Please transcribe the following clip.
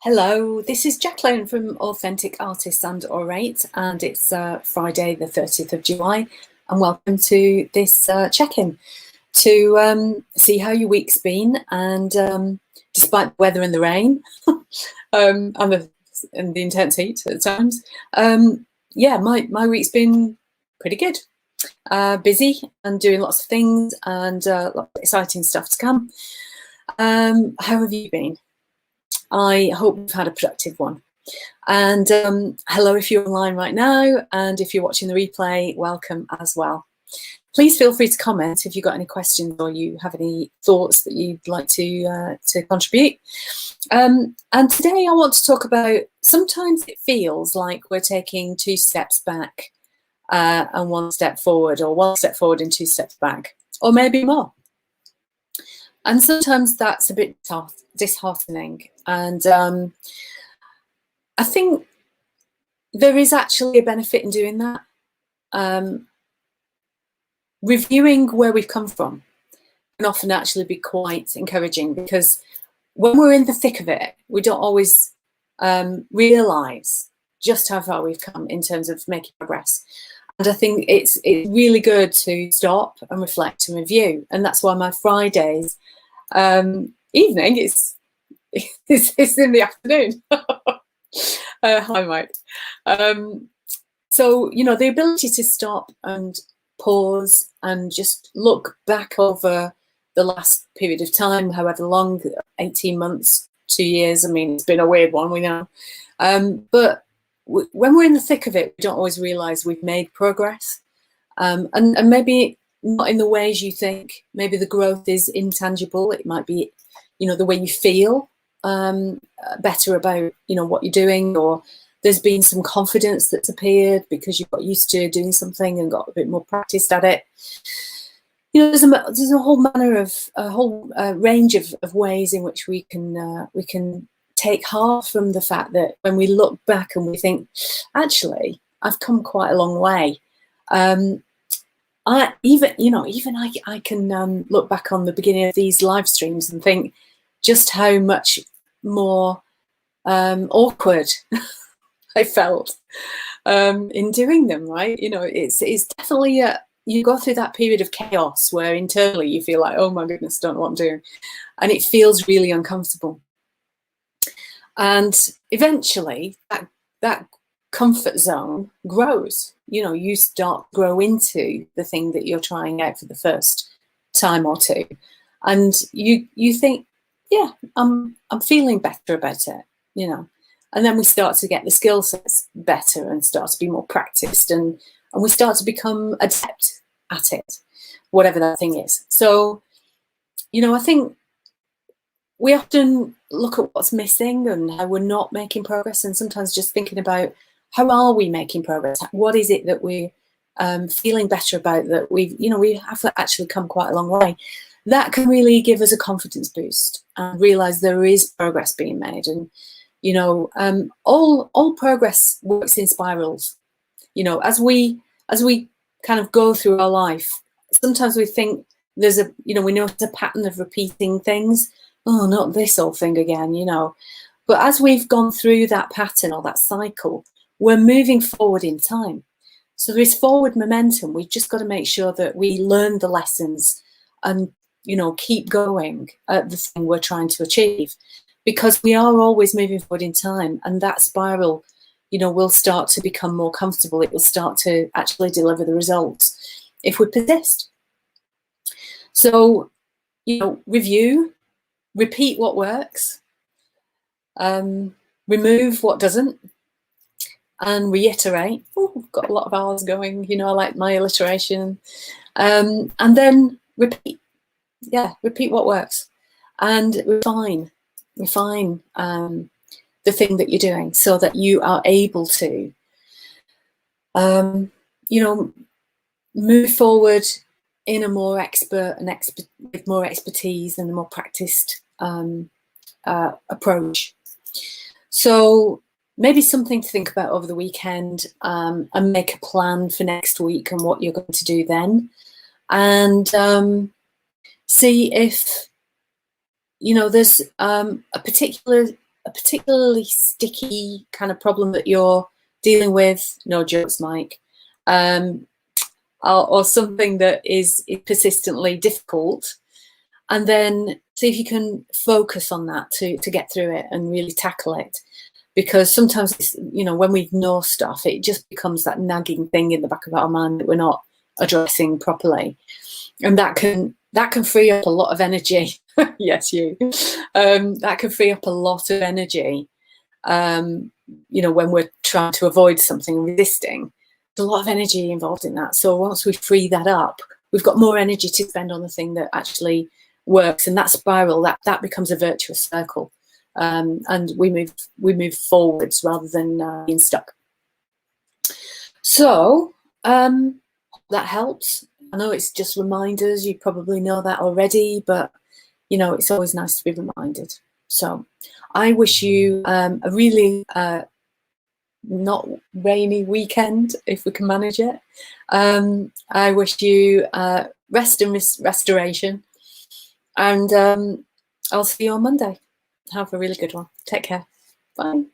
Hello, this is Jacqueline from Authentic Artists and Orate, and it's Friday the 30th of July, and welcome to this check-in to see how your week's been, and despite the weather and the rain and the intense heat at times, yeah, my week's been pretty good. Busy and doing lots of things, and lots of exciting stuff to come. How have you been? I hope you've had a productive one. And hello if you're online right now, and if you're watching the replay, welcome as well. Please feel free to comment if you've got any questions or you have any thoughts that you'd like to contribute. And today I want to talk about, sometimes it feels like we're taking 2 steps back and 1 step forward, or 1 step forward and 2 steps back, or maybe more. And sometimes that's a bit disheartening. And I think there is actually a benefit in doing that. Reviewing where we've come from can often actually be quite encouraging, because when we're in the thick of it, we don't always realise just how far we've come in terms of making progress. And I think it's really good to stop and reflect and review. And that's why my Fridays evening it's in the afternoon. Hi, Mike. So, you know, the ability to stop and pause and just look back over the last period of time, however long, 18 months, 2 years. I mean, it's been a weird one, we know. But when we're in the thick of it, we don't always realise we've made progress. And maybe not in the ways you think. Maybe the growth is intangible. It might be, you know, the way you feel better about, you know, what you're doing, or there's been some confidence that's appeared because you've got used to doing something and got a bit more practiced at it. You know, there's a whole manner of range of ways in which we can take heart from the fact that when we look back and we think, actually, I've come quite a long way. I can look back on the beginning of these live streams and think just how much more awkward I felt in doing them, right? You know, it's definitely you go through that period of chaos where internally you feel like, oh my goodness, don't know what I'm doing. And it feels really uncomfortable. And eventually that comfort zone grows. You know, you start to grow into the thing that you're trying out for the first time or two. And you think, yeah, I'm feeling better about it, you know. And then we start to get the skill sets better and start to be more practiced, and we start to become adept at it, whatever that thing is. So, you know, I think we often look at what's missing and how we're not making progress, and sometimes just thinking about, how are we making progress? What is it that we're feeling better about, that we have actually come quite a long way? That can really give us a confidence boost and realise there is progress being made. And, you know, all progress works in spirals. You know, as we kind of go through our life, sometimes we think there's we notice a pattern of repeating things. Oh, not this old thing again, you know. But as we've gone through that pattern or that cycle, we're moving forward in time. So there is forward momentum. We've just got to make sure that we learn the lessons and, you know, keep going at the thing we're trying to achieve, because we are always moving forward in time, and that spiral, you know, will start to become more comfortable. It will start to actually deliver the results if we persist. So, you know, review, repeat what works, remove what doesn't, and reiterate. Oh, I've got a lot of hours going, you know, I like my alliteration. And then repeat. Yeah, repeat what works, and refine the thing that you're doing, so that you are able to, you know, move forward in a more expert and with more expertise and a more practiced approach. So maybe something to think about over the weekend, and make a plan for next week and what you're going to do then, and see if, you know, there's a particular a particularly sticky kind of problem that you're dealing with, no jokes, Mike, or something that is persistently difficult, and then see if you can focus on that to get through it and really tackle it. Because sometimes it's, you know, when we ignore stuff, it just becomes that nagging thing in the back of our mind that we're not addressing properly, and that can free up a lot of energy. Yes, you. That can free up a lot of energy. You know, when we're trying to avoid something and resisting, there's a lot of energy involved in that. So once we free that up, we've got more energy to spend on the thing that actually works, and that spiral, that becomes a virtuous circle. And we move forwards rather than being stuck. So that helps. I know it's just reminders. You probably know that already, but you know, it's always nice to be reminded. So I wish you a really not rainy weekend, if we can manage it. I wish you rest and restoration, and I'll see you on Monday. Have a really good one. Take care. Bye.